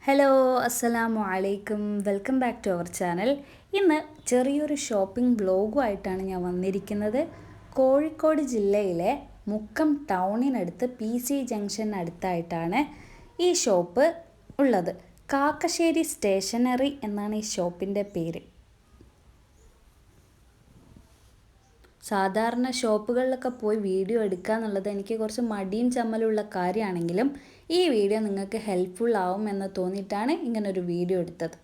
Hello അസ്സലാമു അലൈക്കും welcome back to our channel. ഇന്ന് ചെറിയൊരു ഷോപ്പിംഗ് വ്ലോഗുമായിട്ടാണ് ഞാൻ വന്നിരിക്കുന്നത്. കോഴിക്കോട് ജില്ലയിലെ മുക്കം ടൗണിനടുത്ത് PC ജംഗ്ഷനടുത്തായിട്ടാണ് ഈ ഷോപ്പ് ഉള്ളത്. കാക്കശ്ശേരി സ്റ്റേഷനറി എന്നാണ് ഈ ഷോപ്പിൻ്റെ പേര്. സാധാരണ ഷോപ്പുകളിലൊക്കെ പോയി വീഡിയോ എടുക്കുക എന്നുള്ളത് എനിക്ക് കുറച്ച് മടിയും ചമ്മലുള്ള കാര്യമാണെങ്കിലും ഈ വീഡിയോ നിങ്ങൾക്ക് ഹെൽപ്ഫുൾ ആവും എന്ന് തോന്നിയിട്ടാണ് ഇങ്ങനൊരു വീഡിയോ എടുത്തത്.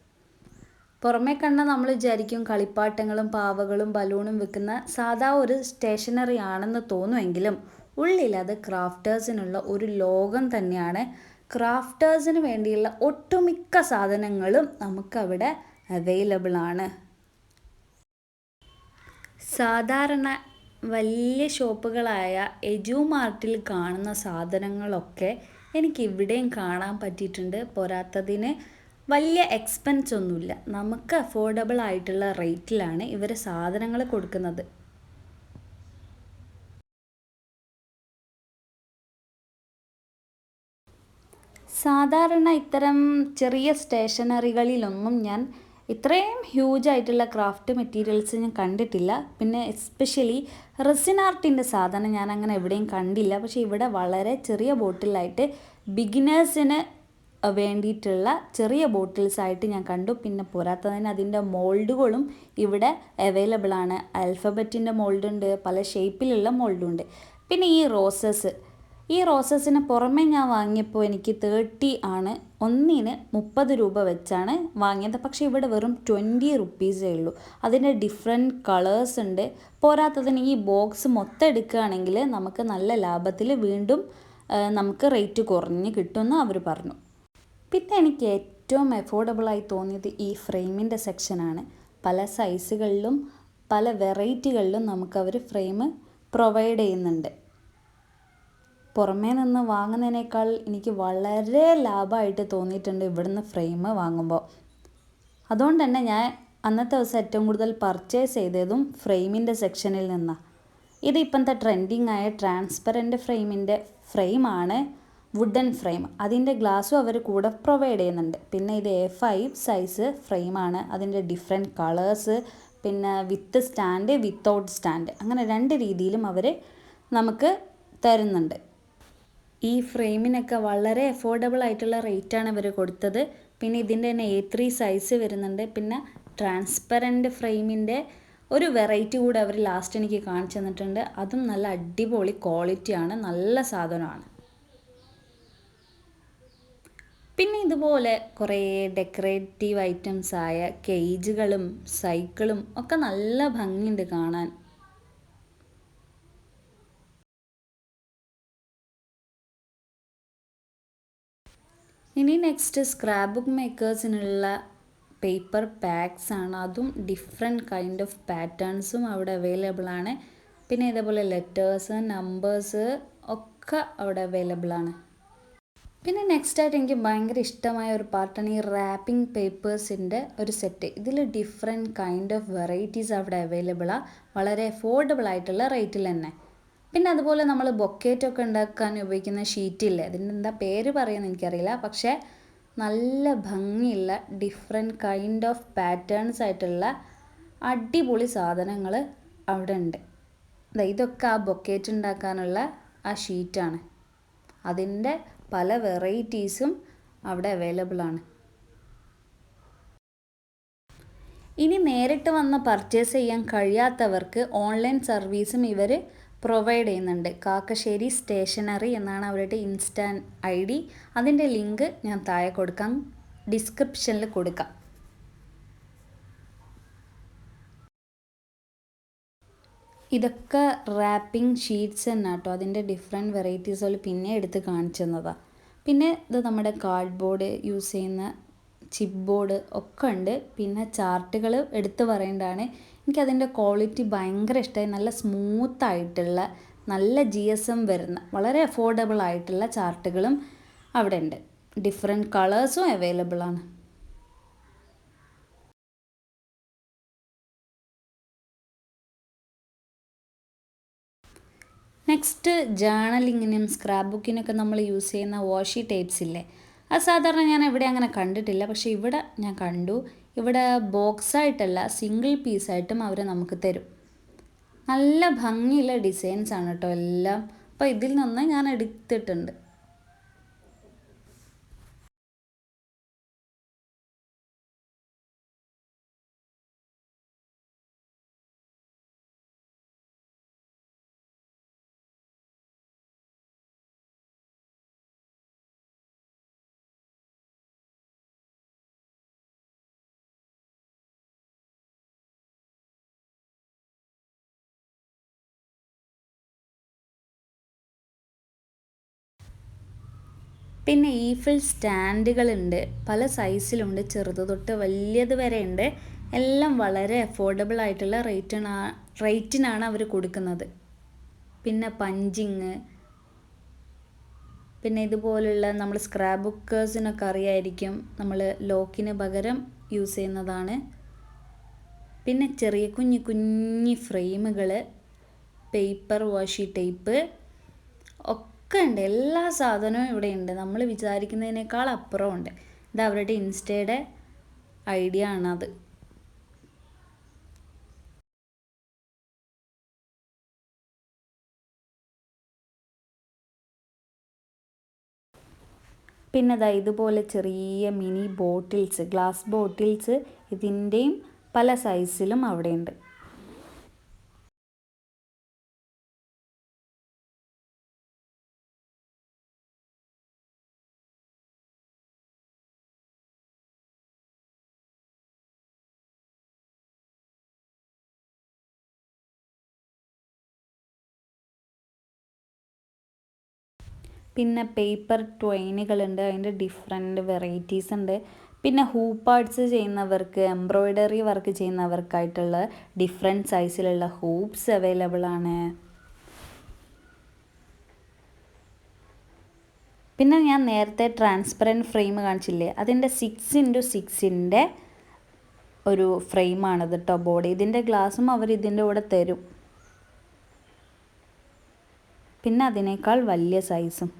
പുറമേ കണ്ടാൽ നമ്മൾ വിചാരിക്കും കളിപ്പാട്ടങ്ങളും പാവകളും ബലൂണും വിൽക്കുന്ന സാധാ ഒരു സ്റ്റേഷനറി ആണെന്ന് തോന്നുമെങ്കിലും ഉള്ളിൽ അത് ക്രാഫ്റ്റേഴ്സിനുള്ള ഒരു ലോകം തന്നെയാണ്. ക്രാഫ്റ്റേഴ്സിന് വേണ്ടിയുള്ള ഒട്ടുമിക്ക സാധനങ്ങളും നമുക്കവിടെ അവൈലബിൾ ആണ്. സാധാരണ വലിയ ഷോപ്പുകളായ എജു മാർട്ടിൽ കാണുന്ന സാധനങ്ങളൊക്കെ എനിക്ക് ഇവിടെയും കാണാൻ പറ്റിയിട്ടുണ്ട്. പോരാത്തതിന് വലിയ എക്സ്പെൻസ് ഒന്നുമില്ല, നമുക്ക് അഫോർഡബിൾ ആയിട്ടുള്ള റേറ്റിലാണ് ഇവർ സാധനങ്ങൾ കൊടുക്കുന്നത്. സാധാരണ ഇത്തരം ചെറിയ സ്റ്റേഷനറികളിലൊന്നും ഞാൻ ഇത്രയും ഹ്യൂജ് ആയിട്ടുള്ള ക്രാഫ്റ്റ് മെറ്റീരിയൽസ് ഞാൻ കണ്ടിട്ടില്ല. പിന്നെ എസ്പെഷ്യലി റെസിൻ ആർട്ടിൻ്റെ സാധനം ഞാൻ അങ്ങനെ എവിടെയും കണ്ടില്ല. പക്ഷേ ഇവിടെ വളരെ ചെറിയ ബോട്ടിലായിട്ട് ബിഗിനേഴ്സിന് വേണ്ടിയിട്ടുള്ള ചെറിയ ബോട്ടിൽസ് ആയിട്ട് ഞാൻ കണ്ടു. പിന്നെ പോരാത്തതിന് അതിൻ്റെ മോൾഡുകളും ഇവിടെ അവൈലബിൾ ആണ്. ആൽഫബറ്റിൻ്റെ മോൾഡുണ്ട്, പല ഷേപ്പിലുള്ള മോൾഡുണ്ട്. പിന്നെ ഈ റോസസിന് പുറമെ ഞാൻ വാങ്ങിയപ്പോൾ എനിക്ക് 30 ആണ്, ഒന്നിന് 30 രൂപ വെച്ചാണ് വാങ്ങിയത്. പക്ഷേ ഇവിടെ വെറും 20 റുപ്പീസേ ഉള്ളൂ. അതിൻ്റെ ഡിഫറെൻറ്റ് കളേഴ്സ് ഉണ്ട്. പോരാത്തതിന് ഈ ബോക്സ് മൊത്തം എടുക്കുകയാണെങ്കിൽ നമുക്ക് നല്ല ലാഭത്തിൽ വീണ്ടും നമുക്ക് റേറ്റ് കുറഞ്ഞ് കിട്ടുമെന്ന് അവർ പറഞ്ഞു. പിന്നെ എനിക്ക് ഏറ്റവും അഫോർഡബിളായി തോന്നിയത് ഈ ഫ്രെയിമിൻ്റെ സെക്ഷനാണ്. പല സൈസുകളിലും പല വെറൈറ്റികളിലും നമുക്കവർ ഫ്രെയിം പ്രൊവൈഡ് ചെയ്യുന്നുണ്ട്. പുറമേ നിന്ന് വാങ്ങുന്നതിനേക്കാൾ എനിക്ക് വളരെ ലാഭമായിട്ട് തോന്നിയിട്ടുണ്ട് ഇവിടുന്ന് ഫ്രെയിം വാങ്ങുമ്പോൾ. അതുകൊണ്ട് തന്നെ ഞാൻ അന്നത്തെ ദിവസം ഏറ്റവും കൂടുതൽ പർച്ചേസ് ചെയ്തതും ഫ്രെയിമിൻ്റെ സെക്ഷനിൽ നിന്നാണ്. ഇത് ഇപ്പോഴത്തെ ട്രെൻഡിങ് ആയ ട്രാൻസ്പെറൻറ്റ് ഫ്രെയിമിൻ്റെ ഫ്രെയിമാണ്, വുഡൻ ഫ്രെയിം. അതിൻ്റെ ഗ്ലാസ്സും അവർ കൂടെ പ്രൊവൈഡ് ചെയ്യുന്നുണ്ട്. പിന്നെ ഇത് A5 സൈസ് ഫ്രെയിമാണ്. അതിൻ്റെ ഡിഫറെൻറ്റ് കളേഴ്സ്, പിന്നെ വിത്ത് സ്റ്റാൻഡ്, വിത്തൗട്ട് സ്റ്റാൻഡ്, അങ്ങനെ 2 രീതിയിലും അവർ നമുക്ക് തരുന്നുണ്ട്. ഈ ഫ്രെയിമിനൊക്കെ വളരെ അഫോർഡബിൾ ആയിട്ടുള്ള റേറ്റാണ് ഇവർ കൊടുത്തത്. പിന്നെ ഇതിൻ്റെ തന്നെ A3 സൈസ് വരുന്നുണ്ട്. പിന്നെ ട്രാൻസ്പെറൻറ്റ് ഫ്രെയിമിൻ്റെ ഒരു വെറൈറ്റി കൂടെ അവർ ലാസ്റ്റ് എനിക്ക് കാണിച്ചു തന്നിട്ടുണ്ട്. അതും നല്ല അടിപൊളി ക്വാളിറ്റിയാണ്, നല്ല സാധനമാണ്. പിന്നെ ഇതുപോലെ കുറേ ഡെക്കറേറ്റീവ് ഐറ്റംസ് ആയ കേജുകളും സൈക്കിളും ഒക്കെ നല്ല ഭംഗിയുണ്ട് കാണാൻ. ഇനി നെക്സ്റ്റ് സ്ക്രാപ്പ് ബുക്ക് മേക്കേഴ്സിനുള്ള പേപ്പർ പാക്സ് ആണ്. അതും ഡിഫറെൻറ്റ് കൈൻഡ് ഓഫ് പാറ്റേൺസും അവിടെ അവൈലബിൾ ആണ്. പിന്നെ ഇതേപോലെ ലെറ്റേഴ്സ്, നമ്പേഴ്സ് ഒക്കെ അവിടെ അവൈലബിൾ ആണ്. പിന്നെ നെക്സ്റ്റായിട്ട് എനിക്ക് ഭയങ്കര ഇഷ്ടമായ ഒരു പാർട്ടാണ് ഈ റാപ്പിംഗ് പേപ്പേഴ്സിൻ്റെ ഒരു സെറ്റ്. ഇതിൽ ഡിഫറെൻറ്റ് കൈൻഡ് ഓഫ് വെറൈറ്റീസ് അവിടെ അവൈലബിളാണ്, വളരെ അഫോർഡബിൾ ആയിട്ടുള്ള റേറ്റിൽ തന്നെ. പിന്നെ അതുപോലെ നമ്മൾ ബൊക്കേറ്റൊക്കെ ഉണ്ടാക്കാൻ ഉപയോഗിക്കുന്ന ഷീറ്റില്ലേ, അതിൻ്റെ എന്താ പേര് പറയുന്നത് എനിക്കറിയില്ല. പക്ഷേ നല്ല ഭംഗിയുള്ള ഡിഫറെൻറ്റ് കൈൻഡ് ഓഫ് പാറ്റേൺസ് ആയിട്ടുള്ള അടിപൊളി സാധനങ്ങൾ അവിടെ ഉണ്ട്. ഇതൊക്കെ ആ ബൊക്കേറ്റ് ഉണ്ടാക്കാനുള്ള ആ ഷീറ്റാണ്. അതിൻ്റെ പല വെറൈറ്റീസും അവിടെ അവൈലബിൾ ആണ്. ഇനി നേരിട്ട് വന്ന് പർച്ചേസ് ചെയ്യാൻ കഴിയാത്തവർക്ക് ഓൺലൈൻ സർവീസും ഇവർ പ്രൊവൈഡ് ചെയ്യുന്നുണ്ട്. കാക്കശ്ശേരി സ്റ്റേഷനറി എന്നാണ് അവരുടെ ഇൻസ്റ്റാ ID. അതിൻ്റെ ലിങ്ക് ഞാൻ താഴെ കൊടുക്കാം, ഡിസ്ക്രിപ്ഷനിൽ കൊടുക്കാം. ഇതൊക്കെ റാപ്പിംഗ് ഷീറ്റ്സ് തന്നെ കേട്ടോ. അതിൻ്റെ ഡിഫറെൻറ്റ് വെറൈറ്റീസുകൾ പിന്നെ എടുത്ത് കാണിച്ചു തന്നതാണ്. പിന്നെ ഇത് നമ്മുടെ കാർഡ് ബോർഡ് യൂസ് ചെയ്യുന്ന ചിപ്പ് ബോർഡ് ഒക്കെ ഉണ്ട്. പിന്നെ ചാർട്ടുകൾ എടുത്ത് പറയേണ്ടതാണ്. എനിക്കതിൻ്റെ ക്വാളിറ്റി ഭയങ്കര ഇഷ്ടമായി. നല്ല സ്മൂത്തായിട്ടുള്ള നല്ല GSM വരുന്ന വളരെ അഫോർഡബിൾ ആയിട്ടുള്ള ചാർട്ടുകളും അവിടെ ഉണ്ട്. ഡിഫറെൻറ്റ് കളേഴ്സും അവൈലബിൾ ആണ്. നെക്സ്റ്റ് ജേണലിങ്ങിനും സ്ക്രാപ്പ് ബുക്കിനൊക്കെ നമ്മൾ യൂസ് ചെയ്യുന്ന വാഷി ടേപ്സ് ഇല്ലേ, അത് സാധാരണ ഞാൻ എവിടെ അങ്ങനെ കണ്ടിട്ടില്ല, പക്ഷേ ഇവിടെ ഞാൻ കണ്ടു. ഇവിടെ ബോക്സായിട്ടല്ല, സിംഗിൾ പീസായിട്ടും അവർ നമുക്ക് തരും. നല്ല ഭംഗിയുള്ള ഡിസൈൻസ് ആണ് കേട്ടോ എല്ലാം. അപ്പോൾ ഇതിൽ നിന്ന് ഞാൻ എടുത്തിട്ടുണ്ട്. പിന്നെ ഈഫിൾ സ്റ്റാൻഡുകളുണ്ട്, പല സൈസിലുണ്ട്, ചെറുത് തൊട്ട് വലിയത് വരെ ഉണ്ട്. എല്ലാം വളരെ അഫോർഡബിൾ ആയിട്ടുള്ള റേറ്റിനാണ് അവർ കൊടുക്കുന്നത്. പിന്നെ പഞ്ചിങ്, പിന്നെ ഇതുപോലുള്ള നമ്മൾ സ്ക്രാപ്പ് ബുക്കേഴ്സിനൊക്കെ അറിയായിരിക്കും, നമ്മൾ ലോക്കിന് പകരം യൂസ് ചെയ്യുന്നതാണ്. പിന്നെ ചെറിയ കുഞ്ഞു കുഞ്ഞു ഫ്രെയിമുകൾ, പേപ്പർ വാഷി ടേപ്പ് ഒക്കെ ഉണ്ട്. എല്ലാ സാധനവും ഇവിടെ ഉണ്ട്. നമ്മൾ വിചാരിക്കുന്നതിനേക്കാൾ അപ്പുറമുണ്ട്. ഇത് അവരുടെ ഇൻസ്റ്റയുടെ ഐഡിയ ആണത്. പിന്നെ ദാ ഇതുപോലെ ചെറിയ മിനി ബോട്ടിൽസ്, ഗ്ലാസ് ബോട്ടിൽസ്, ഇതിൻ്റെയും പല സൈസിലും അവിടെയുണ്ട്. പിന്നെ പേപ്പർ ട്വൈനുകളുണ്ട്, അതിൻ്റെ ഡിഫറെൻറ്റ് വെറൈറ്റീസ് ഉണ്ട്. പിന്നെ ഹൂപ്പാർട്സ് ചെയ്യുന്നവർക്ക്, എംബ്രോയ്ഡറി വർക്ക് ചെയ്യുന്നവർക്കായിട്ടുള്ള ഡിഫറെൻറ്റ് സൈസിലുള്ള ഹൂപ്സ് അവൈലബിൾ ആണ്. പിന്നെ ഞാൻ നേരത്തെ ട്രാൻസ്പെറൻറ്റ് ഫ്രെയിം കാണിച്ചില്ലേ, അതിൻ്റെ 6x6 ഒരു ഫ്രെയിമാണിത് കേട്ടോ ബോഡി. ഇതിൻ്റെ ഗ്ലാസും അവർ ഇതിൻ്റെ കൂടെ തരും. പിന്നെ അതിനേക്കാൾ വലിയ സൈസും.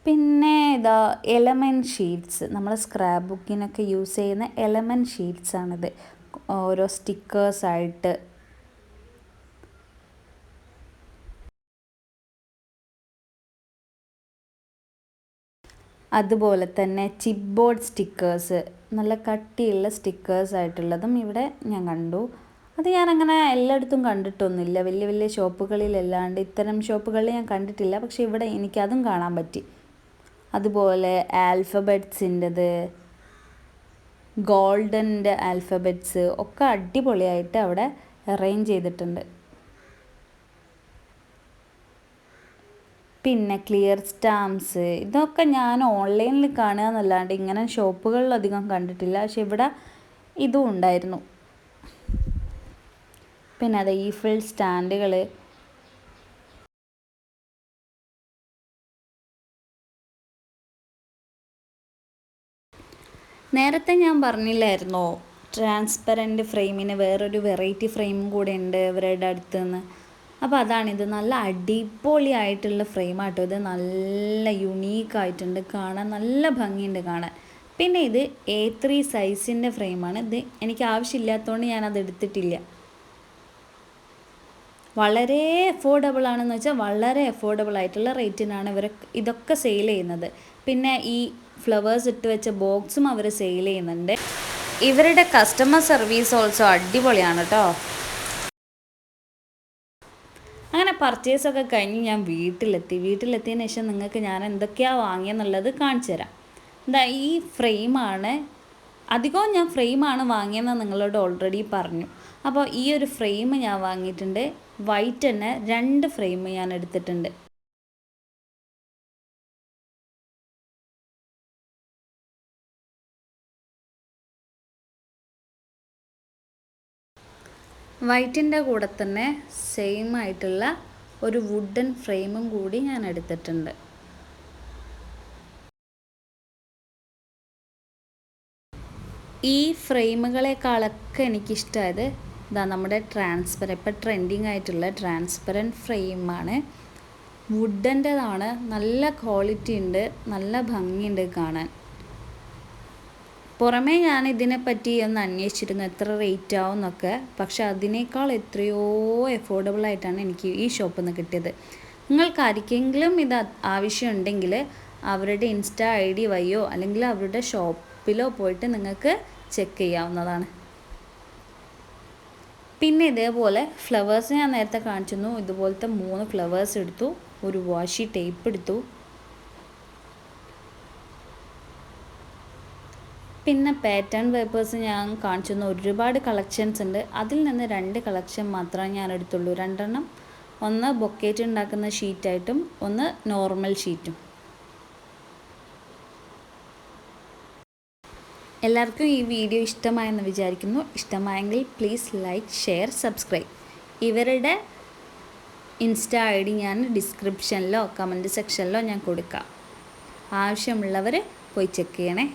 പിന്നെ ഇതാ എലമെൻറ്റ് ഷീറ്റ്സ്, നമ്മൾ സ്ക്രാപ്പ് ബുക്കിനൊക്കെ യൂസ് ചെയ്യുന്ന എലമെൻറ്റ് ഷീറ്റ്സാണിത്. ഓരോ സ്റ്റിക്കേഴ്സായിട്ട്. അതുപോലെ തന്നെ ചിപ്പ് ബോർഡ് സ്റ്റിക്കേഴ്സ്, നല്ല കട്ടിയുള്ള സ്റ്റിക്കേഴ്സായിട്ടുള്ളതും ഇവിടെ ഞാൻ കണ്ടു. അത് ഞാനങ്ങനെ എല്ലായിടത്തും കണ്ടിട്ടൊന്നുമില്ല, വലിയ വലിയ ഷോപ്പുകളിലല്ലാണ്ട് ഇത്തരം ഷോപ്പുകളിൽ ഞാൻ കണ്ടിട്ടില്ല. പക്ഷേ ഇവിടെ എനിക്കതും കാണാൻ പറ്റി. അതുപോലെ ആൽഫബറ്റ്സിൻ്റെത്, ഗോൾഡൻ്റെ ആൽഫബറ്റ്സ് ഒക്കെ അടിപൊളിയായിട്ട് അവിടെ അറേഞ്ച് ചെയ്തിട്ടുണ്ട്. പിന്നെ ക്ലിയർ സ്റ്റാമ്പ്സ്, ഇതൊക്കെ ഞാൻ ഓൺലൈനിൽ കാണുക എന്നല്ലാണ്ട് ഇങ്ങനെ ഷോപ്പുകളിലധികം കണ്ടിട്ടില്ല. പക്ഷെ ഇവിടെ ഇതും ഉണ്ടായിരുന്നു. പിന്നെ അത് ഈഫിൾ സ്റ്റാൻഡുകൾ. നേരത്തെ ഞാൻ പറഞ്ഞില്ലായിരുന്നോ ട്രാൻസ്പെറൻറ്റ് ഫ്രെയിമിന് വേറൊരു വെറൈറ്റി ഫ്രെയിമും കൂടെ ഉണ്ട് ഇവരുടെ അടുത്ത് നിന്ന്. അപ്പോൾ അതാണിത്. നല്ല അടിപൊളിയായിട്ടുള്ള ഫ്രെയിമാട്ടോ ഇത്. നല്ല യുണീക്കായിട്ടുണ്ട്, കാണാൻ നല്ല ഭംഗിയുണ്ട് കാണാൻ. പിന്നെ ഇത് A3 സൈസിൻ്റെ ഫ്രെയിമാണ്. ഇത് എനിക്ക് ആവശ്യമില്ലാത്തതുകൊണ്ട് ഞാനത് എടുത്തിട്ടില്ല. വളരെ അഫോർഡബിൾ ആണെന്ന് വെച്ചാൽ വളരെ അഫോർഡബിൾ ആയിട്ടുള്ള റേറ്റിനാണ് ഇവർ ഇതൊക്കെ സെയിൽ ചെയ്യുന്നത്. പിന്നെ ഈ ഫ്ലവേഴ്സ് ഇട്ട് വെച്ച ബോക്സും അവർ സെയിൽ ചെയ്യുന്നുണ്ട്. ഇവരുടെ കസ്റ്റമർ സർവീസ് ഓൾസോ അടിപൊളിയാണ് കേട്ടോ. അങ്ങനെ പർച്ചേസൊക്കെ കഴിഞ്ഞ് ഞാൻ വീട്ടിലെത്തിയതിന് ശേഷം നിങ്ങൾക്ക് ഞാൻ എന്തൊക്കെയാണ് വാങ്ങിയെന്നുള്ളത് കാണിച്ചു തരാം. എന്താ ഈ ഫ്രെയിമാണ്, അധികവും ഞാൻ ഫ്രെയിമാണ് വാങ്ങിയതെന്ന് നിങ്ങളോട് ഓൾറെഡി പറഞ്ഞു. അപ്പോൾ ഈ ഒരു ഫ്രെയിം ഞാൻ വാങ്ങിയിട്ടുണ്ട്. വൈറ്റ് തന്നെ 2 ഫ്രെയിം ഞാൻ എടുത്തിട്ടുണ്ട്. വൈറ്റിൻ്റെ കൂടെ തന്നെ സെയിം ആയിട്ടുള്ള ഒരു വുഡൻ ഫ്രെയിമും കൂടി ഞാൻ എടുത്തിട്ടുണ്ട്. ഈ ഫ്രെയിമുകളെക്കാളൊക്കെ എനിക്കിഷ്ടമായത് ഇതാ നമ്മുടെ ഇപ്പോൾ ട്രെൻഡിങ് ആയിട്ടുള്ള ട്രാൻസ്പെറൻറ്റ് ഫ്രെയിമാണ്. വുഡൻ്റെതാണ്, നല്ല ക്വാളിറ്റി ഉണ്ട്, നല്ല ഭംഗിയുണ്ട് കാണാൻ. പുറമേ ഞാൻ ഇതിനെപ്പറ്റി ഒന്ന് അന്വേഷിച്ചിരുന്നു എത്ര റേറ്റ് ആവും എന്നൊക്കെ. പക്ഷെ അതിനേക്കാൾ എത്രയോ എഫോർഡബിളായിട്ടാണ് എനിക്ക് ഈ ഷോപ്പിൽ നിന്ന് കിട്ടിയത്. നിങ്ങൾക്ക് ആർക്കെങ്കിലും ഇത് ആവശ്യമുണ്ടെങ്കിൽ അവരുടെ ഇൻസ്റ്റാ ID വഴിയോ അല്ലെങ്കിൽ അവരുടെ ഷോപ്പിലോ പോയിട്ട് നിങ്ങൾക്ക് ചെക്ക് ചെയ്യാവുന്നതാണ്. പിന്നെ ഇതേപോലെ ഫ്ലവേഴ്സ് ഞാൻ നേരത്തെ കാണിച്ചിരുന്നു. ഇതുപോലത്തെ 3 ഫ്ലവേഴ്സ് എടുത്തു, ഒരു വാഷി ടേപ്പ് എടുത്തു. പിന്നെ പാറ്റേൺ പേപ്പേഴ്സ് ഞാൻ കാണിച്ചിരുന്നു. ഒരുപാട് കളക്ഷൻസ് ഉണ്ട്. അതിൽ നിന്ന് 2 കളക്ഷൻ മാത്രമേ ഞാൻ എടുത്തുള്ളൂ. 2 എണ്ണം, ഒന്ന് ബൊക്കേറ്റ് ഉണ്ടാക്കുന്ന ഷീറ്റായിട്ടും ഒന്ന് നോർമൽ ഷീറ്റും. എല്ലാവർക്കും ഈ വീഡിയോ ഇഷ്ടമായെന്ന് വിചാരിക്കുന്നു. ഇഷ്ടമായെങ്കിൽ പ്ലീസ് ലൈക്ക്, ഷെയർ, സബ്സ്ക്രൈബ്. ഇവരുടെ ഇൻസ്റ്റാ ID ഞാൻ ഡിസ്ക്രിപ്ഷനിലോ കമൻറ്റ് സെക്ഷനിലോ ഞാൻ കൊടുക്കാം. ആവശ്യമുള്ളവർ പോയി ചെക്ക് ചെയ്യണേ.